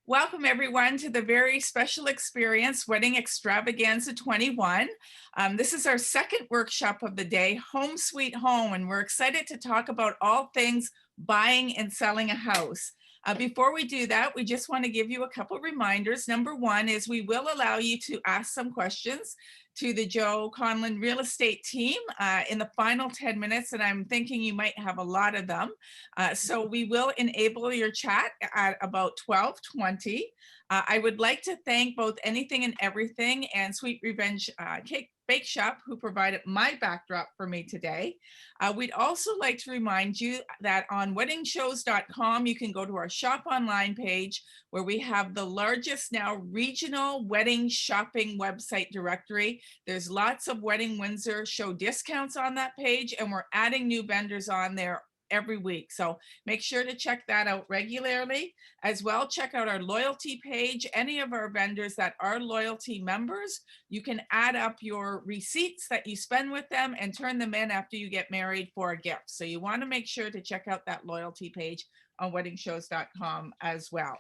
Welcome everyone to the very special experience, Wedding Extravaganza 21. This is our second workshop of the day, Home Sweet Home, and we're excited to talk about all things buying and selling a house. Before we do that, we just want to give you a couple reminders. Number one is we will allow you to ask some questions to the Joe Conlon real estate team in the final 10 minutes, and I'm thinking you might have a lot of them. So we will enable your chat at about 12:20. I would like to thank both Anything and Everything and Sweet Revenge Cake Bake Shop, who provided my backdrop for me today. We'd also like to remind you that on weddingshows.com, you can go to our shop online page where we have the largest now regional wedding shopping website directory. There's lots of Wedding Windsor show discounts on that page, and we're adding new vendors on there every week. So make sure to check that out regularly. As well, check out our loyalty page. Any of our vendors that are loyalty members, you can add up your receipts that you spend with them and turn them in after you get married for a gift. So you want to make sure to check out that loyalty page on weddingshows.com as well.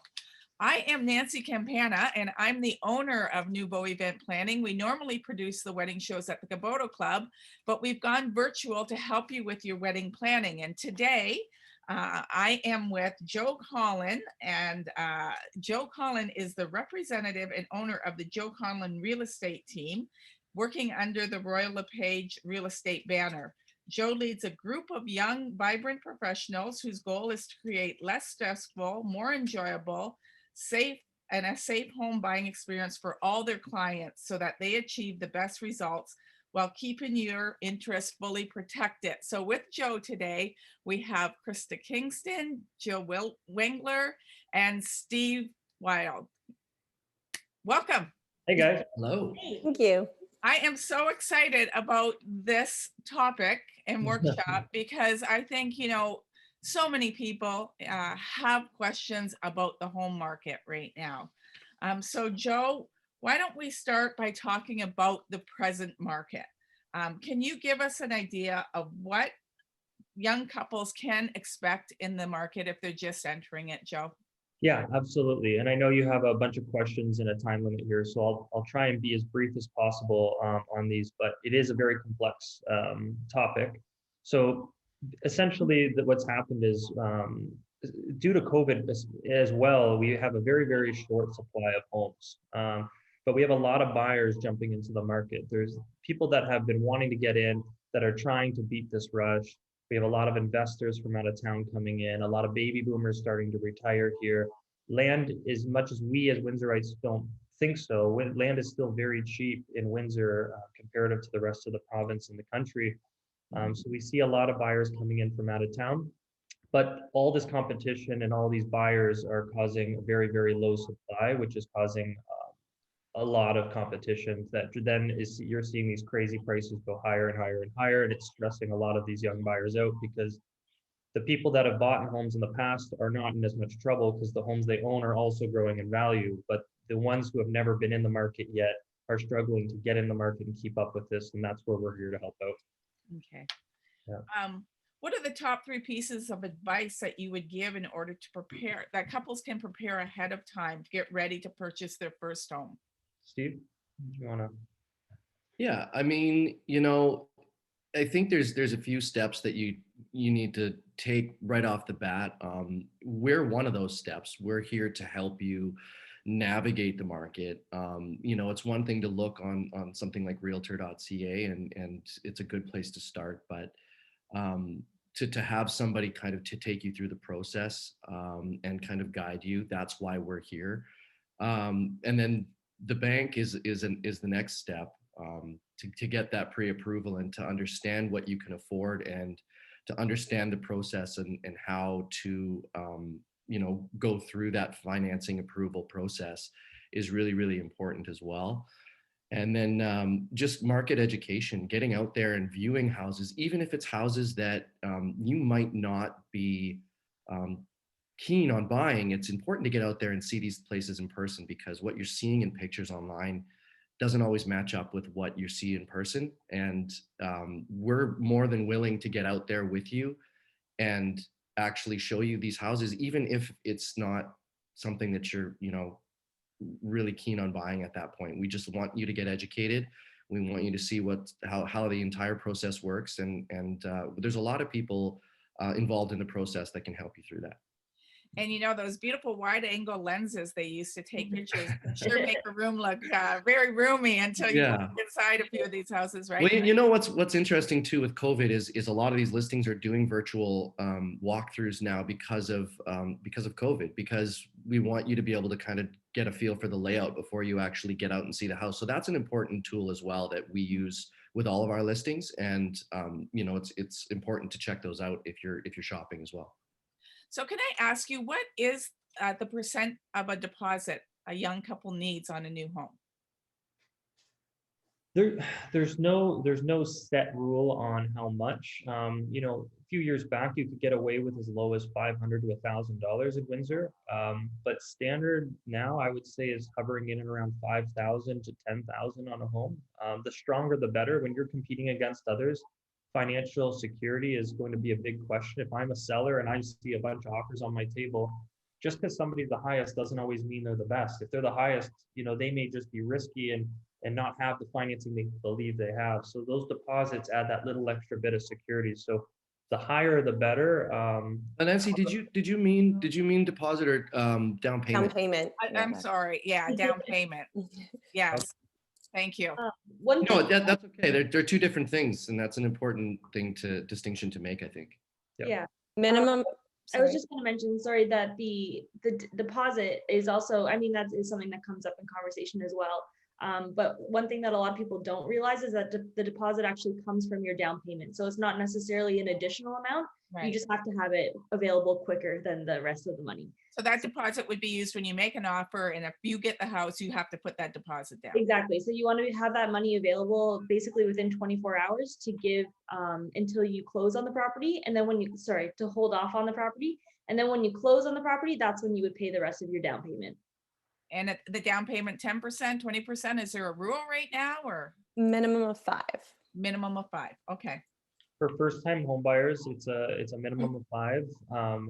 I am Nancy Campana, and I'm the owner of Nouveau Event Planning. We normally produce the wedding shows at the Caboto Club, but we've gone virtual to help you with your wedding planning. And today, I am with Joe Conlon, and Joe Conlon is the representative and owner of the Joe Conlon real estate team, working under the Royal Lepage real estate banner. Joe leads a group of young, vibrant professionals whose goal is to create less stressful, more enjoyable, safe and a safe home buying experience for all their clients so that they achieve the best results while keeping your interests fully protected. So with Joe today, we have Krista Kingston, Jill Wengler, and Steve Wild. Welcome. Hey guys. Hello. Thank you. I am so excited about this topic and workshop because I think, so many people have questions about the home market right now. So Joe, why don't we start by talking about the present market? Can you give us an idea of what young couples can expect in the market if they're just entering it, Joe? Yeah, absolutely. And I know you have a bunch of questions and a time limit here, so I'll try and be as brief as possible on these, but it is a very complex topic. So essentially what's happened is due to COVID as well, we have a very, very short supply of homes. But we have a lot of buyers jumping into the market. There's people that have been wanting to get in that are trying to beat this rush. We have a lot of investors from out of town coming in, a lot of baby boomers starting to retire here. Land, as much as we as Windsorites don't think so, land is still very cheap in Windsor comparative to the rest of the province and the country. So we see a lot of buyers coming in from out of town, but all this competition and all these buyers are causing a very, very low supply, which is causing a lot of competition that then you're seeing these crazy prices go higher and higher and higher, and it's stressing a lot of these young buyers out because the people that have bought homes in the past are not in as much trouble because the homes they own are also growing in value, but the ones who have never been in the market yet are struggling to get in the market and keep up with this, and that's where we're here to help out. Okay. Yeah. What are the top 3 pieces of advice that you would give in order to prepare, that couples can prepare ahead of time to get ready to purchase their first home? Steve, do you want to? Yeah, I mean, I think there's a few steps that you need to take right off the bat. We're one of those steps. We're here to help you navigate the market. It's one thing to look on something like realtor.ca and it's a good place to start, but to have somebody kind of to take you through the process and kind of guide you, that's why we're here. And then the bank is the next step to get that pre-approval and to understand what you can afford and to understand the process and how to go through that financing approval process is really, really important as well. And then just market education, getting out there and viewing houses, even if it's houses that you might not be keen on buying. It's important to get out there and see these places in person because what you're seeing in pictures online doesn't always match up with what you see in person. And we're more than willing to get out there with you and actually show you these houses, even if it's not something that you're, really keen on buying at that point. We just want you to get educated. We want you to see how the entire process works, and there's a lot of people involved in the process that can help you through that. And those beautiful wide angle lenses they used to take pictures sure make a room look very roomy until you Yeah. look inside a few of these houses, right? Well, what's interesting too with COVID is a lot of these listings are doing virtual walkthroughs now because of COVID, because we want you to be able to kind of get a feel for the layout before you actually get out and see the house. So that's an important tool as well that we use with all of our listings, and it's important to check those out if you're shopping as well. So can I ask you, what is the percent of a deposit a young couple needs on a new home? There's no set rule on how much. A few years back, you could get away with as low as $500 to $1,000 in Windsor. But standard now, I would say, is hovering in and around 5,000 to 10,000 on a home. The stronger, the better. When you're competing against others, financial security is going to be a big question. If I'm a seller and I see a bunch of offers on my table, just because somebody's the highest doesn't always mean they're the best. If they're the highest, they may just be risky and not have the financing they believe they have. So those deposits add that little extra bit of security. So the higher, the better. Nancy, did you mean deposit or down payment? Down payment. I'm sorry. Yeah, down payment. Yes. Thank you. No, that's okay. They're two different things, and that's an important distinction to make, I think. Yep. Yeah. Minimum. I was just going to mention, sorry, that the deposit is also, I mean, that is something that comes up in conversation as well. But one thing that a lot of people don't realize is that the deposit actually comes from your down payment. So it's not necessarily an additional amount. Right. You just have to have it available quicker than the rest of the money. So that deposit would be used when you make an offer, and if you get the house, you have to put that deposit down. Exactly. So you want to have that money available basically within 24 hours to give until you close on the property. And then to hold off on the property. And then when you close on the property, that's when you would pay the rest of your down payment. And the down payment, 10%, 20%, is there a rule right now, or Minimum of 5. minimum of 5? Okay. For first-time home buyers, it's a minimum of 5,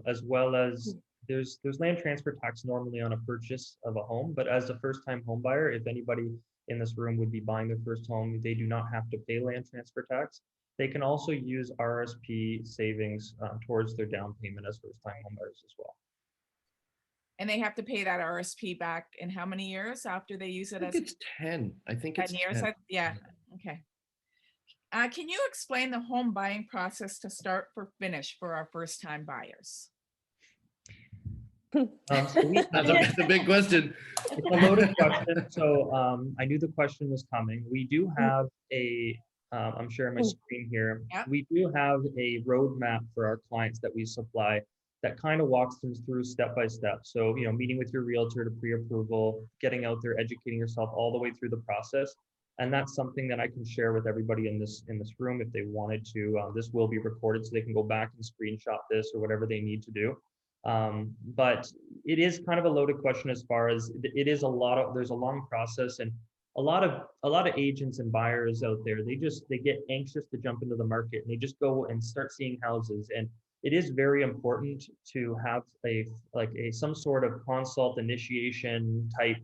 as well as there's land transfer tax normally on a purchase of a home. But as a first-time home buyer, if anybody in this room would be buying their first home, they do not have to pay land transfer tax. They can also use RSP savings towards their down payment as first-time home buyers as well. And they have to pay that RSP back in how many years after they use it? I think it's 10. I think it's 10 years. 10. Yeah. Okay. Can you explain the home buying process to start for finish for our first time buyers? That's a big question. It's a loaded question. So I knew the question was coming. We do have I'm sharing my screen here. Yep. We do have a roadmap for our clients that we supply that kind of walks them through step by step. So, meeting with your realtor to pre-approval, getting out there, educating yourself all the way through the process. And that's something that I can share with everybody in this room if they wanted to. This will be recorded so they can go back and screenshot this or whatever they need to do. But it is kind of a loaded question as far as it is there's a long process, and a lot of agents and buyers out there, they get anxious to jump into the market, and they just go and start seeing houses. And it is very important to have some sort of consult initiation type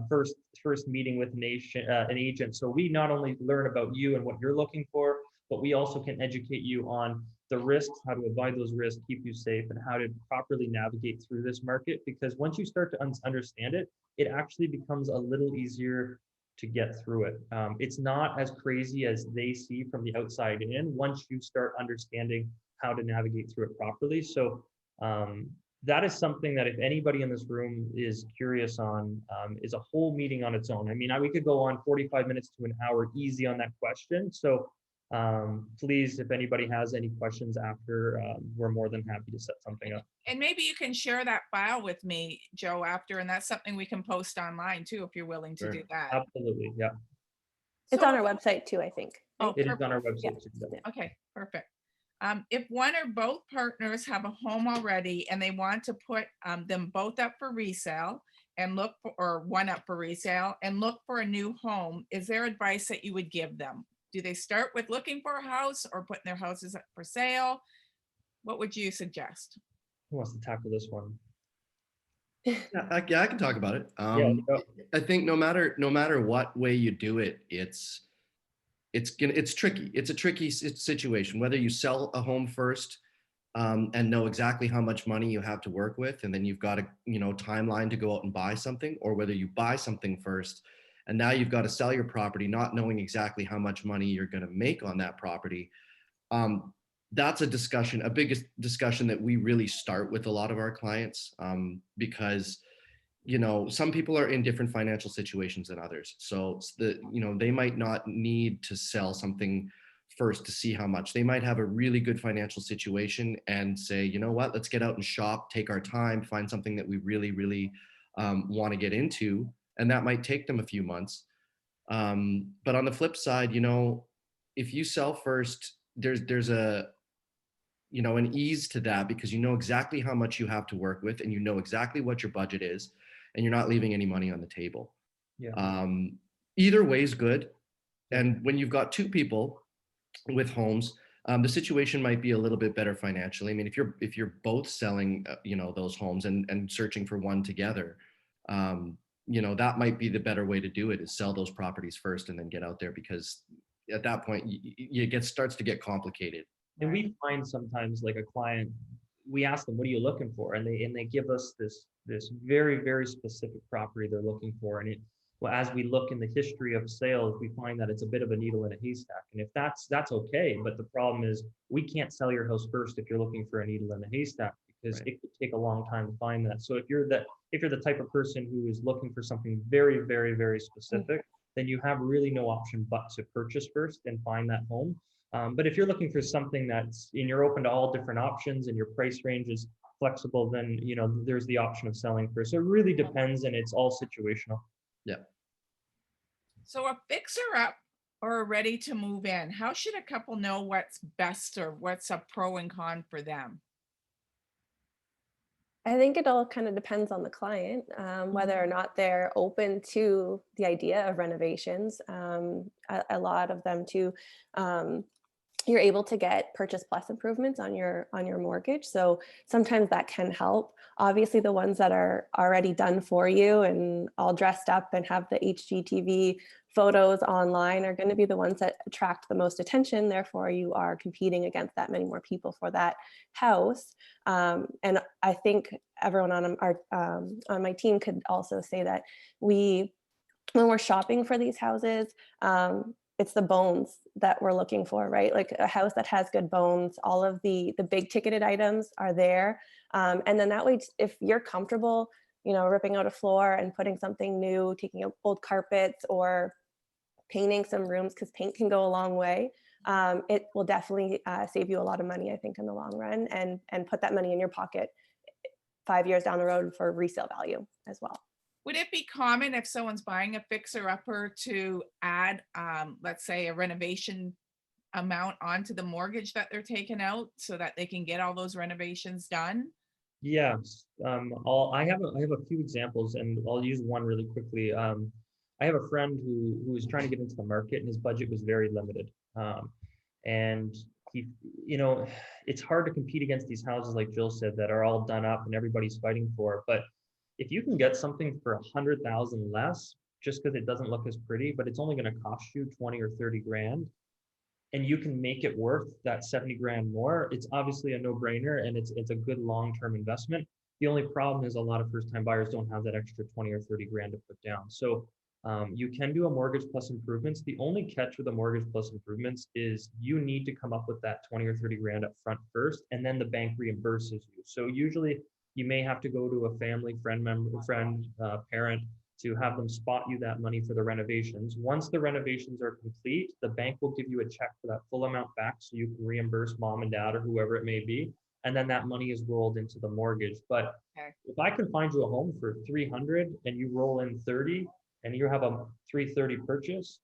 first meeting with an agent. So we not only learn about you and what you're looking for, but we also can educate you on the risks, how to avoid those risks, keep you safe, and how to properly navigate through this market. Because once you start to understand it, it actually becomes a little easier to get through it. It's not as crazy as they see from the outside in once you start understanding how to navigate through it properly. So that is something that if anybody in this room is curious on, is a whole meeting on its own. I mean, we could go on 45 minutes to an hour easy on that question. So please, if anybody has any questions after, we're more than happy to set something up. And maybe you can share that file with me, Joe, after, and that's something we can post online too, if you're willing to Sure. do that. Absolutely, yeah. It's on our website too, I think. Oh, It is perfect. on our website. Yeah. too. Okay, perfect. If one or both partners have a home already and they want to put them both up for resale and or one up for resale and look for a new home, is there advice that you would give them? Do they start with looking for a house or putting their houses up for sale? What would you suggest? Who wants to tackle this one? Yeah, I can talk about it. Yeah, I think no matter what way you do it, it's tricky. It's a tricky situation. Whether you sell a home first and know exactly how much money you have to work with, and then you've got a timeline to go out and buy something, or whether you buy something first and now you've got to sell your property, not knowing exactly how much money you're going to make on that property. That's a discussion, a biggest discussion that we really start with a lot of our clients, because some people are in different financial situations than others. So they might not need to sell something first to see how much. They might have a really good financial situation and say, you know what, let's get out and shop, take our time, find something that we really, really want to get into. And that might take them a few months. But on the flip side, if you sell first, there's a an ease to that, because you know exactly how much you have to work with, and you know exactly what your budget is, and you're not leaving any money on the table. yeah. Either way is good. And when you've got two people with homes, the situation might be a little bit better financially. I mean, if you're both selling, those homes and searching for one together, that might be the better way to do it, is sell those properties first and then get out there, because at that point it starts to get complicated. And we find sometimes, like, a client, we ask them, what are you looking for? And they give us this very, very specific property they're looking for. And well, as we look in the history of sales, we find that it's a bit of a needle in a haystack. And if that's okay, but the problem is we can't sell your house first if you're looking for a needle in a haystack, because Right. it could take a long time to find that. So if you're the type of person who is looking for something very, very, very specific, then you have really no option but to purchase first and find that home. But if you're looking for something and you're open to all different options and your price range is flexible, then there's the option of selling first. So it really depends, and it's all situational. Yeah. So a fixer up or a ready to move in, how should a couple know what's best or what's a pro and con for them? I think it all kind of depends on the client, whether or not they're open to the idea of renovations. A lot of them too, you're able to get purchase plus improvements on your mortgage. So sometimes that can help. Obviously, the ones that are already done for you and all dressed up and have the HGTV photos online are going to be the ones that attract the most attention. Therefore, you are competing against that many more people for that house. And I think everyone on my team could also say that when we're shopping for these houses, it's the bones that we're looking for, right? Like a house that has good bones, all of the big ticketed items are there. And then that way, if you're comfortable, ripping out a floor and putting something new, taking out old carpets or painting some rooms, because paint can go a long way. It will definitely save you a lot of money, I think, in the long run, and put that money in your pocket 5 years down the road for resale value as well. Would it be common if someone's buying a fixer upper to add, let's say, a renovation amount onto the mortgage that they're taking out so that they can get all those renovations done? Yes. I have a few examples, and I'll use one really quickly. I have a friend who was trying to get into the market, and his budget was very limited. And he, it's hard to compete against these houses, like Jill said, that are all done up and everybody's fighting for. But if you can get something for 100,000 less, just because it doesn't look as pretty, but it's only going to cost you 20 or 30 grand, and you can make it worth that 70 grand more, it's obviously a no-brainer, and it's a good long-term investment. The only problem is a lot of first-time buyers don't have that extra 20 or 30 grand to put down. So you can do a mortgage plus improvements. The only catch with a mortgage plus improvements is you need to come up with that 20 or 30 grand up front first, and then the bank reimburses you. So usually you may have to go to a family, parent, to have them spot you that money for the renovations. Once the renovations are complete, the bank will give you a check for that full amount back, so you can reimburse mom and dad or whoever it may be. And then that money is rolled into the mortgage. But if I can find you a home for 300 and you roll in 30 and you have a 330 purchase,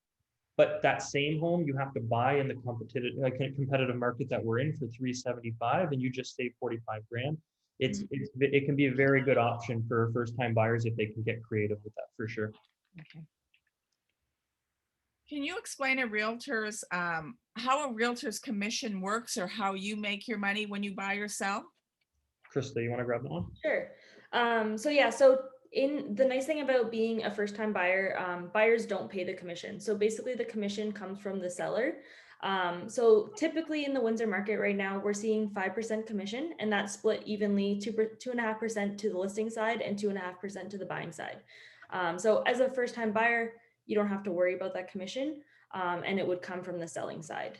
but that same home you have to buy in the competitive market that we're in for 375, and you just save 45 grand. It can be a very good option for first-time buyers if they can get creative with that, for sure. Okay. Can you explain how a realtor's commission works, or how you make your money when you buy or sell? Krista, you want to grab that one? Sure. So yeah, so in the nice thing about being a first-time buyer, buyers don't pay the commission. So basically the commission comes from the seller. So typically in the Windsor market right now, we're seeing 5% commission, and that's split evenly 2.5% to the listing side and 2.5% to the buying side. So as a first-time buyer, you don't have to worry about that commission, and it would come from the selling side.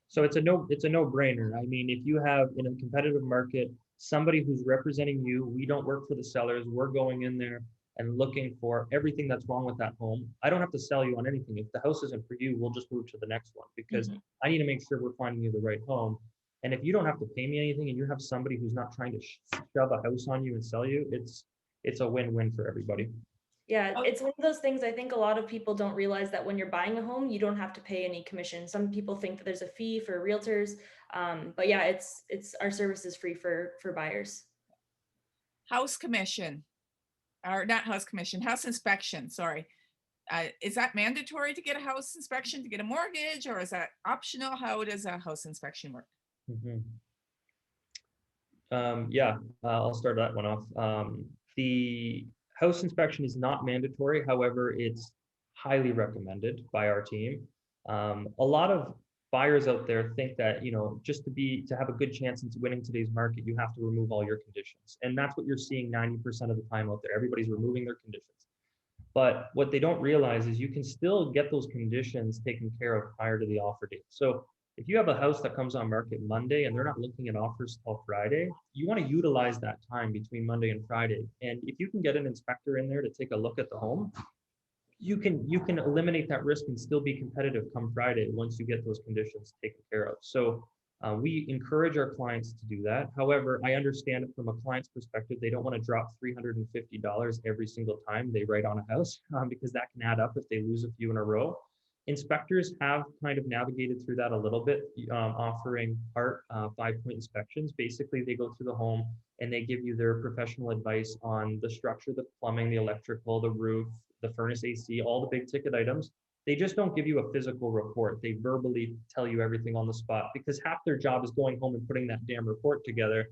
So it's a no-brainer. I mean, if you have in a competitive market, somebody who's representing you, we don't work for the sellers, we're going in there and looking for everything that's wrong with that home. I don't have to sell you on anything. If the house isn't for you, we'll just move to the next one, because I need to make sure we're finding you the right home. And if you don't have to pay me anything and you have somebody who's not trying to shove a house on you and sell you, it's a win-win for everybody. Yeah, it's one of those things. I think a lot of people don't realize that when you're buying a home, you don't have to pay any commission. Some people think that there's a fee for realtors, but yeah, it's our service is free for buyers. House commission, or not house commission, house inspection, sorry. Is that mandatory to get a house inspection to get a mortgage, or is that optional? How does a house inspection work? Yeah, I'll start that one off. The house inspection is not mandatory. However, it's highly recommended by our team. A lot of buyers out there think that, just to have a good chance into winning today's market, you have to remove all your conditions. And that's what you're seeing 90% of the time out there. Everybody's removing their conditions. But what they don't realize is you can still get those conditions taken care of prior to the offer date. So if you have a house that comes on market Monday and they're not looking at offers till Friday, you want to utilize that time between Monday and Friday. And if you can get an inspector in there to take a look at the home, you can eliminate that risk and still be competitive come Friday once you get those conditions taken care of. So we encourage our clients to do that. However, I understand it from a client's perspective. They don't want to drop $350 every single time they write on a house, because that can add up if they lose a few in a row. Inspectors have kind of navigated through that a little bit, offering part 5-point inspections. Basically, they go through the home and they give you their professional advice on the structure, the plumbing, the electrical, the roof, the furnace, AC, all the big ticket items. They just don't give you a physical report. They verbally tell you everything on the spot, because half their job is going home and putting that damn report together.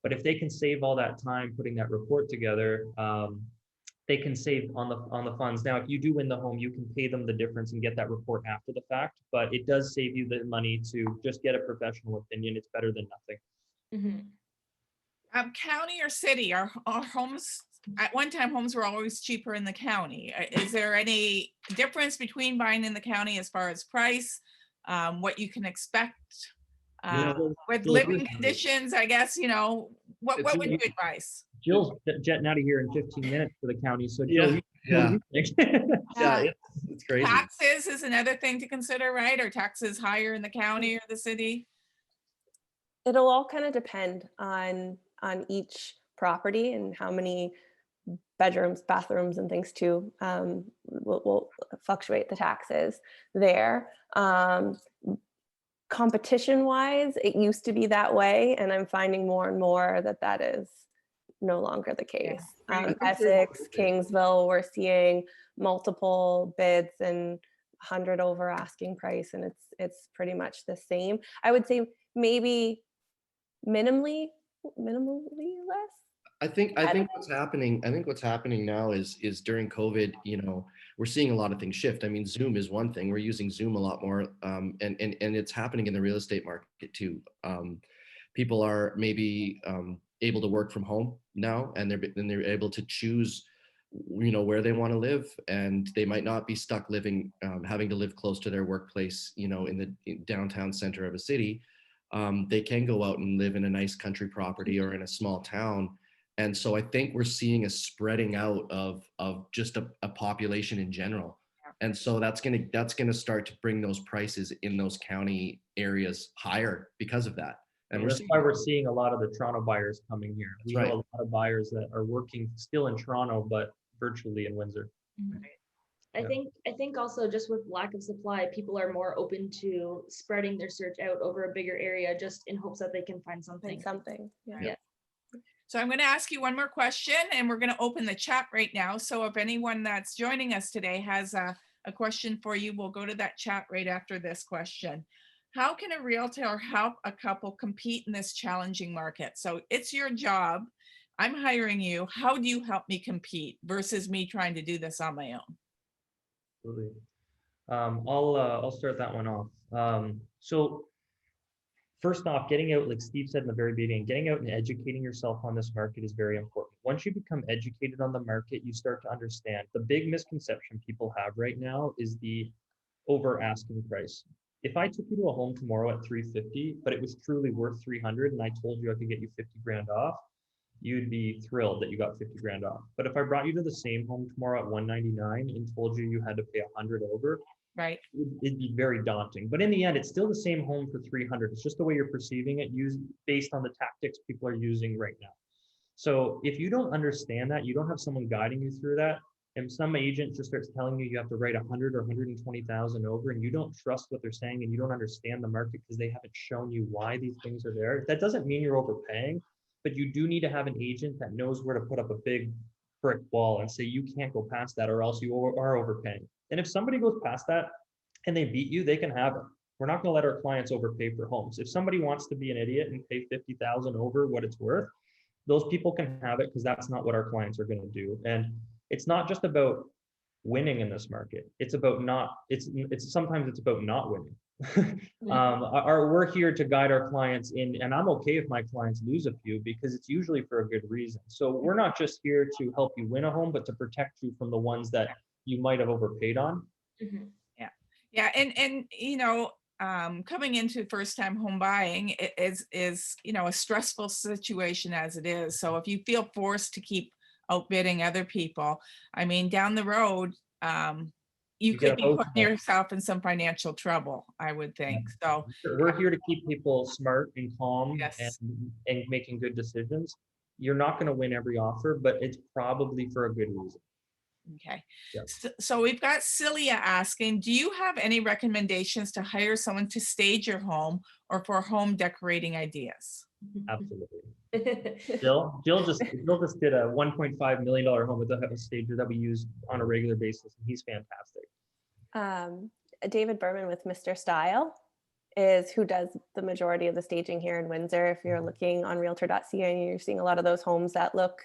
But if they can save all that time putting that report together, they can save on the funds. Now, if you do win the home, you can pay them the difference and get that report after the fact, but it does save you the money to just get a professional opinion. It's better than nothing. County or city? Our homes, at one time, homes were always cheaper in the county. Is there any difference between buying in the county as far as price, what you can expect with living conditions? I guess, what would you advise? Jill's jetting out of here in 15 minutes for the county. So Jill, yeah, yeah, it's crazy. Taxes is another thing to consider, right? Are taxes higher in the county or the city? It'll all kind of depend on each property and how many bedrooms, bathrooms, and things too will fluctuate the taxes there. Competition wise, it used to be that way, and I'm finding more and more that is no longer the case. Essex, Kingsville, we're seeing multiple bids and 100 over asking price, and it's pretty much the same. I would say maybe minimally less. I think what's happening now is during COVID, we're seeing a lot of things shift. I mean, Zoom is one thing. We're using Zoom a lot more, and it's happening in the real estate market too. People are maybe able to work from home now, and they're able to choose, where they want to live, and they might not be stuck having to live close to their workplace, in the downtown center of a city. They can go out and live in a nice country property or in a small town. And so I think we're seeing a spreading out of just a population in general. And so that's gonna start to bring those prices in those county areas higher because of that. And that's why we're seeing a lot of the Toronto buyers coming here. We know a lot of buyers that are working still in Toronto, but virtually in Windsor. I think also just with lack of supply, people are more open to spreading their search out over a bigger area just in hopes that they can find something. Yeah. So I'm going to ask you one more question, and we're going to open the chat right now. So if anyone that's joining us today has a question for you, we'll go to that chat right after this question. how can a realtor help a couple compete in this challenging market? So it's your job. I'm hiring you. How do you help me compete versus me trying to do this on my own? Absolutely. I'll start that one off. So first off, getting out, like Steve said in the very beginning, getting out and educating yourself on this market is very important. Once you become educated on the market, you start to understand. The big misconception people have right now is the over asking price. If I took you to a home tomorrow at 350, but it was truly worth 300, and I told you I could get you 50 grand off, you'd be thrilled that you got 50 grand off. But if I brought you to the same home tomorrow at 199 and told you you had to pay 100 over, Right. it'd be very daunting. But in the end, it's still the same home for 300. It's just the way you're perceiving it, used based on the tactics people are using right now. So if you don't understand that, you don't have someone guiding you through that, and some agent just starts telling you have to write 100 or 120,000 over, and you don't trust what they're saying, and you don't understand the market because they haven't shown you why these things are there. That doesn't mean you're overpaying, but you do need to have an agent that knows where to put up a big brick wall and say you can't go past that, or else you are overpaying. And if somebody goes past that and they beat you, they can have it. We're not going to let our clients overpay for homes. If somebody wants to be an idiot and pay 50,000 over what it's worth, those people can have it, because that's not what our clients are going to do. And it's not just about winning in this market. It's about sometimes it's about not winning. We're here to guide our clients in, and I'm okay if my clients lose a few, because it's usually for a good reason. So we're not just here to help you win a home, but to protect you from the ones that you might have overpaid on. Mhm. Yeah. And coming into first time home buying is a stressful situation as it is. So if you feel forced to keep outbidding other people, I mean, down the road, you You could get be a putting yourself in some financial trouble, I would think. So We're here to keep people smart and calm yes. and making good decisions. You're not going to win every offer, but it's probably for a good reason. Okay. Yeah. So we've got Celia asking, do you have any recommendations to hire someone to stage your home or for home decorating ideas? Absolutely. Jill just did a $1.5 million home with a stager that we use on a regular basis, and he's fantastic. David Berman with Mr. Style is who does the majority of the staging here in Windsor. If you're looking on realtor.ca and you're seeing a lot of those homes that look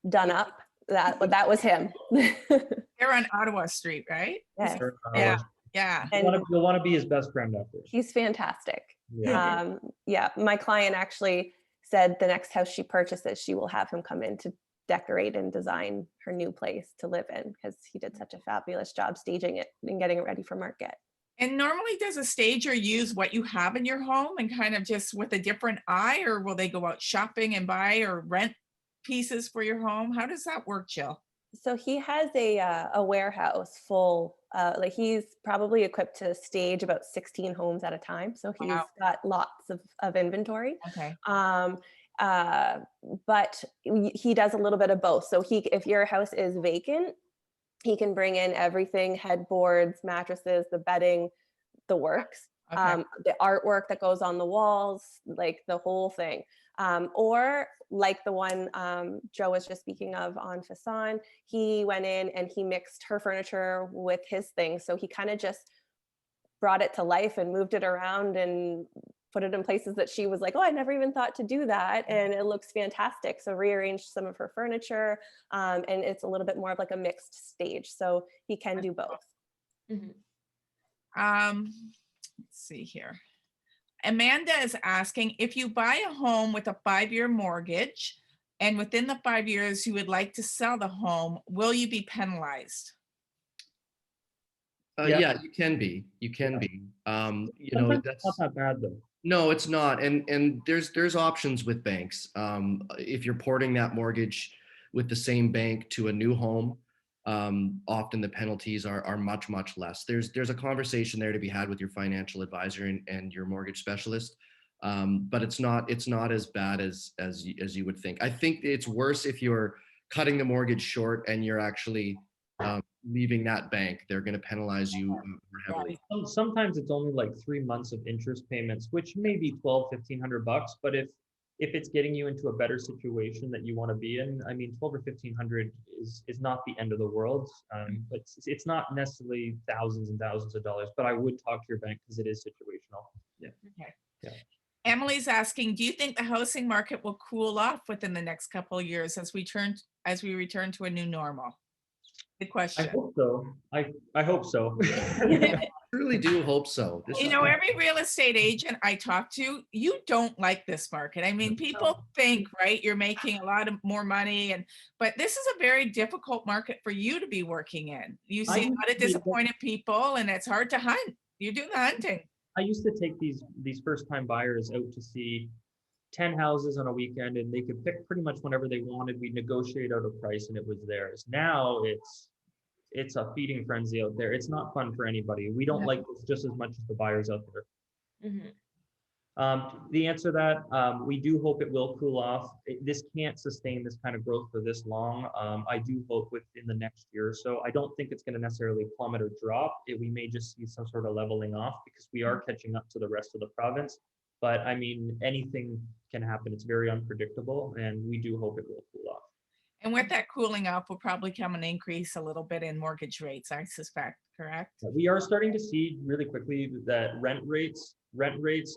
done up, that was him. They're on Ottawa Street, right? Yes. Yeah. Yeah. You'll want to be his best friend after. He's fantastic. Yeah. Yeah, my client actually said the next house she purchases, she will have him come in to decorate and design her new place to live in, because he did such a fabulous job staging it and getting it ready for market. And normally, does a stager use what you have in your home and kind of just with a different eye, or will they go out shopping and buy or rent pieces for your home? How does that work, Jill? So he has a warehouse full, like he's probably equipped to stage about 16 homes at a time. So he's Wow. got lots of inventory. Okay. But he does a little bit of both. So if your house is vacant, he can bring in everything: headboards, mattresses, the bedding, the works, Okay. the artwork that goes on the walls, like the whole thing. Or like the one Joe was just speaking of on Fasan, he went in and he mixed her furniture with his things. So he kind of just brought it to life and moved it around and put it in places that she was like, oh, I never even thought to do that. And it looks fantastic. So rearranged some of her furniture, and it's a little bit more of like a mixed stage. So he can do both. Let's see here. Amanda is asking, if you buy a home with a 5-year mortgage and within the 5 years you would like to sell the home, will you be penalized? Yeah, you can be. You can be. That's not that bad though. No, it's not. And there's options with banks. If you're porting that mortgage with the same bank to a new home, often the penalties are much, much less. There's a conversation there to be had with your financial advisor and your mortgage specialist. But it's not as bad as you would think. I think it's worse if you're cutting the mortgage short and you're actually leaving that bank. They're going to penalize you more heavily. Sometimes it's only like 3 months of interest payments, which may be $1,200-1,500. But if it's getting you into a better situation that you want to be in, I mean, 12 or 1,500 is not the end of the world. But it's not necessarily thousands and thousands of dollars. But I would talk to your bank because it is situational. Yeah. Emily's asking, do you think the housing market will cool off within the next couple of years as we return to a new normal? Good I question. hope so. I hope so. Truly do hope so. This You is know, every real estate agent I talk to, you don't like this market. I mean, people think, right, you're making a lot of more money, but this is a very difficult market for you to be working in. You see a lot of disappointed people, and it's hard to hunt. You do the hunting. I used to take these first time buyers out to see 10 houses on a weekend, and they could pick pretty much whenever they wanted. We'd negotiate out a price and it was theirs. Now it's a feeding frenzy out there. It's not fun for anybody. We don't Yeah. like this just as much as the buyers out there. Mhm. The answer to that, we do hope it will cool off. This can't sustain this kind of growth for this long. I do hope within the next year or so. I don't think it's going to necessarily plummet or drop. We may just see some sort of leveling off because we are catching up to the rest of the province. But I mean, anything can happen. It's very unpredictable, and we do hope it will cool off. And with that cooling off will probably come an increase a little bit in mortgage rates, I suspect, correct? We are starting to see really quickly that rent rates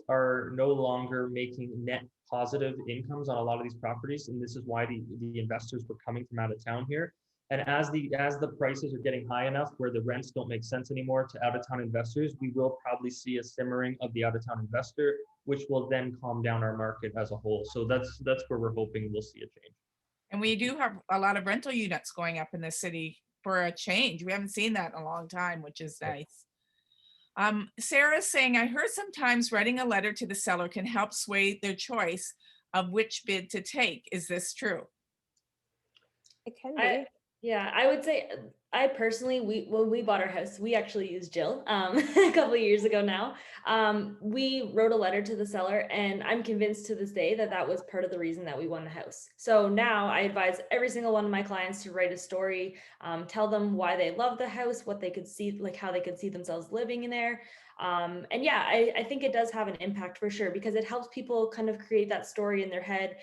are no longer making net positive incomes on a lot of these properties, and this is why the investors were coming from out of town here. And as the prices are getting high enough where the rents don't make sense anymore to out of town investors, we will probably see a simmering of the out of town investor, which will then calm down our market as a whole. So that's where we're hoping we'll see a change. And we do have a lot of rental units going up in the city for a change. We haven't seen that in a long time, which is nice. Sarah's saying, I heard sometimes writing a letter to the seller can help sway their choice of which bid to take. Is this true? It can be. I would say I personally, when we bought our house, we actually used Jill a couple of years ago now. We wrote a letter to the seller, and I'm convinced to this day that that was part of the reason that we won the house. So now I advise every single one of my clients to write a story, tell them why they love the house, what they could see, like how they could see themselves living in there. And yeah, I think it does have an impact for sure, because it helps people kind of create that story in their head.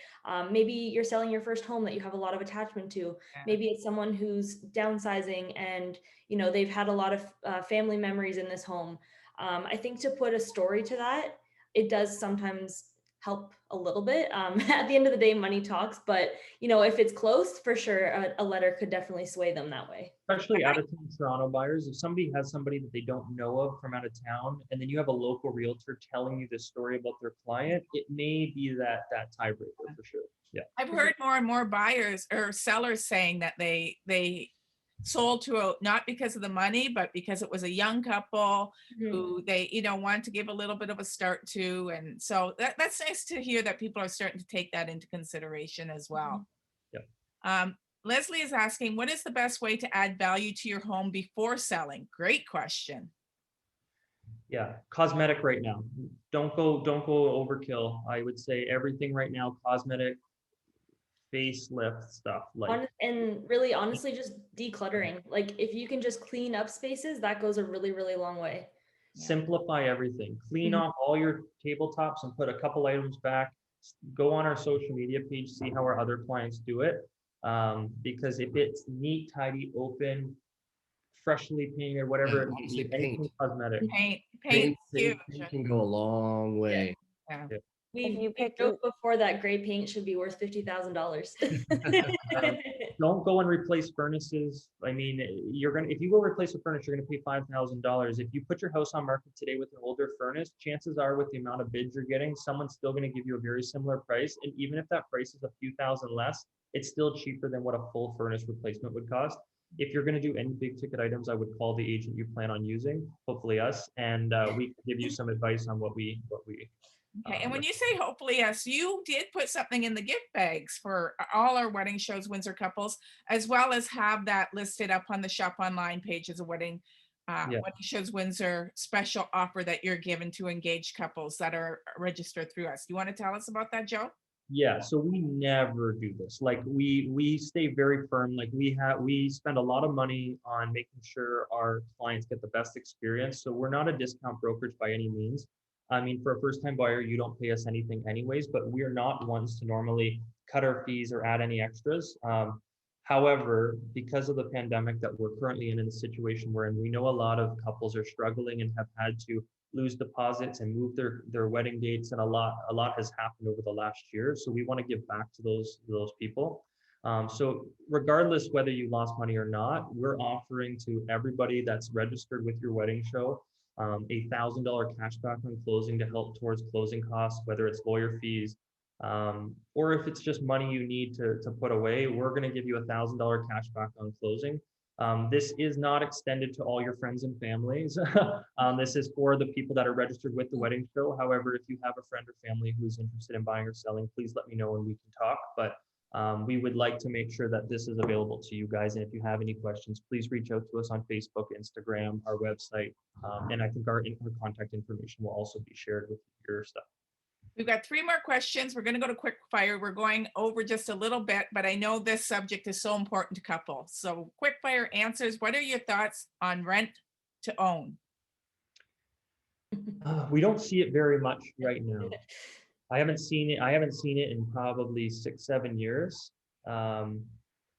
Maybe you're selling your first home that you have a lot of attachment to. Yeah. Maybe it's someone who's downsizing and, you know, they've had a lot of family memories in this home. I think to put a story to that, it does sometimes help a little bit. At the end of the day, money talks, but you know, if it's close, for sure, a letter could definitely sway them that way. Especially out of town Toronto buyers, if somebody has somebody that they don't know of from out of town, and then you have a local realtor telling you this story about their client, it may be that tiebreaker for sure. Yeah. I've heard more and more buyers or sellers saying that they sold to not because of the money, but because it was a young couple who they, wanted to give a little bit of a start to. And so that's nice to hear that people are starting to take that into consideration as well. Yeah. Leslie is asking, what is the best way to add value to your home before selling? Great question. Yeah, cosmetic right now. Don't go overkill. I would say everything right now, cosmetic, facelift stuff. And really, honestly, just decluttering. Like if you can just clean up spaces, that goes a really, really long way. Simplify everything. Clean off all your tabletops and put a couple items back. Go on our social media page, see how our other clients do it. Because if it's neat, tidy, open, freshly painted, whatever it may be, anything cosmetic. Paint can go a long way. Yeah. We joked before that gray paint should be worth $50,000. Don't go and replace furnaces. I mean, if you go replace a furnace, you're gonna pay $5,000. If you put your house on market today with an older furnace, chances are with the amount of bids you're getting, someone's still gonna give you a very similar price. And even if that price is a few thousand less, it's still cheaper than what a full furnace replacement would cost. If you're gonna do any big ticket items, I would call the agent you plan on using, hopefully us, and we can give you some advice on what we. Okay, and when you say hopefully yes, you did put something in the gift bags for all our wedding shows, Windsor couples, as well as have that listed up on the shop online page as a wedding shows Windsor special offer that you're given to engaged couples that are registered through us. You want to tell us about that, Joe? Yeah, so we never do this. Like we stay very firm. Like we spend a lot of money on making sure our clients get the best experience. So we're not a discount brokerage by any means. I mean, for a first-time buyer, you don't pay us anything anyways, but we're not ones to normally cut our fees or add any extras. However, because of the pandemic that we're currently in the situation we're in, we know a lot of couples are struggling and have had to lose deposits and move their wedding dates, and a lot has happened over the last year. So we want to give back to those people. So regardless whether you lost money or not, we're offering to everybody that's registered with your wedding show $1,000 cashback on closing to help towards closing costs, whether it's lawyer fees, or if it's just money you need to put away. We're going to give you $1,000 cashback on closing. This is not extended to all your friends and families. This is for the people that are registered with the wedding show. However, if you have a friend or family who's interested in buying or selling, please let me know and we can talk. But we would like to make sure that this is available to you guys. And if you have any questions, please reach out to us on Facebook, Instagram, our website. And I think our contact information will also be shared with your stuff. We've got 3 more questions. We're going to go to quick fire. We're going over just a little bit, but I know this subject is so important to couples. So quick fire answers. What are your thoughts on rent to own? We don't see it very much right now. I haven't seen it in probably 6-7 years.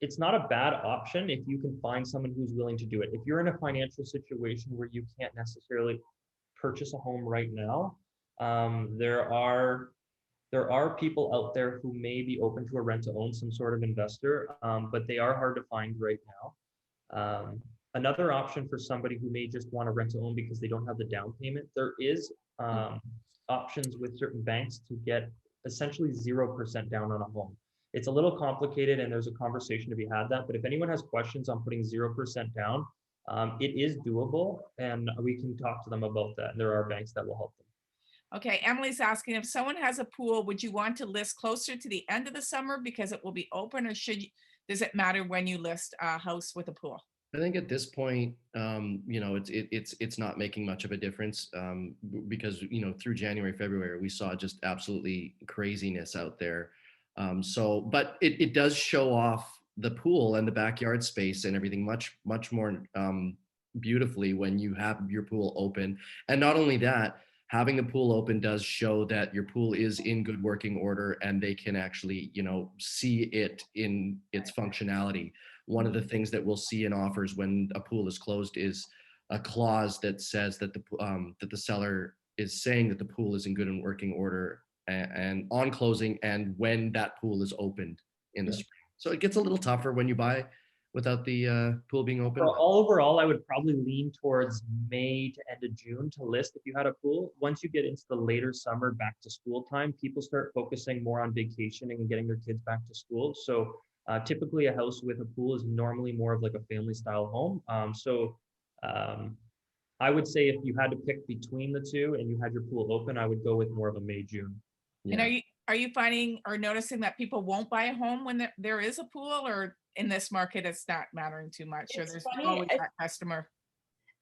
It's not a bad option if you can find someone who's willing to do it. If you're in a financial situation where you can't necessarily purchase a home right now, there are people out there who may be open to a rent to own, some sort of investor, but they are hard to find right now. Another option for somebody who may just want to rent to own because they don't have the down payment, there is options with certain banks to get essentially 0% down on a home. It's a little complicated and there's a conversation to be had that, but if anyone has questions on putting 0% down, it is doable and we can talk to them about that. And there are banks that will help them. Okay, Emily's asking, if someone has a pool, would you want to list closer to the end of the summer because it will be open, or does it matter when you list a house with a pool? I think at this point, it's not making much of a difference because through January, February, we saw just absolutely craziness out there. But it does show off the pool and the backyard space and everything much more beautifully when you have your pool open. And not only that, having the pool open does show that your pool is in good working order and they can actually, see it in its functionality. One of the things that we'll see in offers when a pool is closed is a clause that says that the seller is saying that the pool is in good and working order and on closing and when that pool is opened in the spring. So it gets a little tougher when you buy without the pool being open. So overall, I would probably lean towards May to end of June to list if you had a pool. Once you get into the later summer, back to school time, people start focusing more on vacationing and getting their kids back to school. So typically a house with a pool is normally more of like a family style home. I would say if you had to pick between the two and you had your pool open, I would go with more of a May, June. Yeah. And are you finding or noticing that people won't buy a home when there is a pool, or in this market it's not mattering too much, or there's always that customer?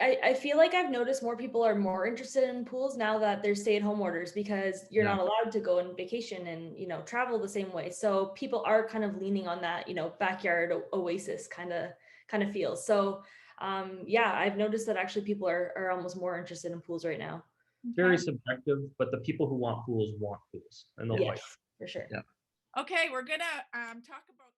I feel like I've noticed more people are more interested in pools now that there's stay-at-home orders because you're not allowed to go on vacation and travel the same way. So people are kind of leaning on that backyard oasis kind of feel. So I've noticed that actually people are almost more interested in pools right now. Very subjective, but the people who want pools, and they'll fight. For sure. Yeah. Okay, we're gonna talk about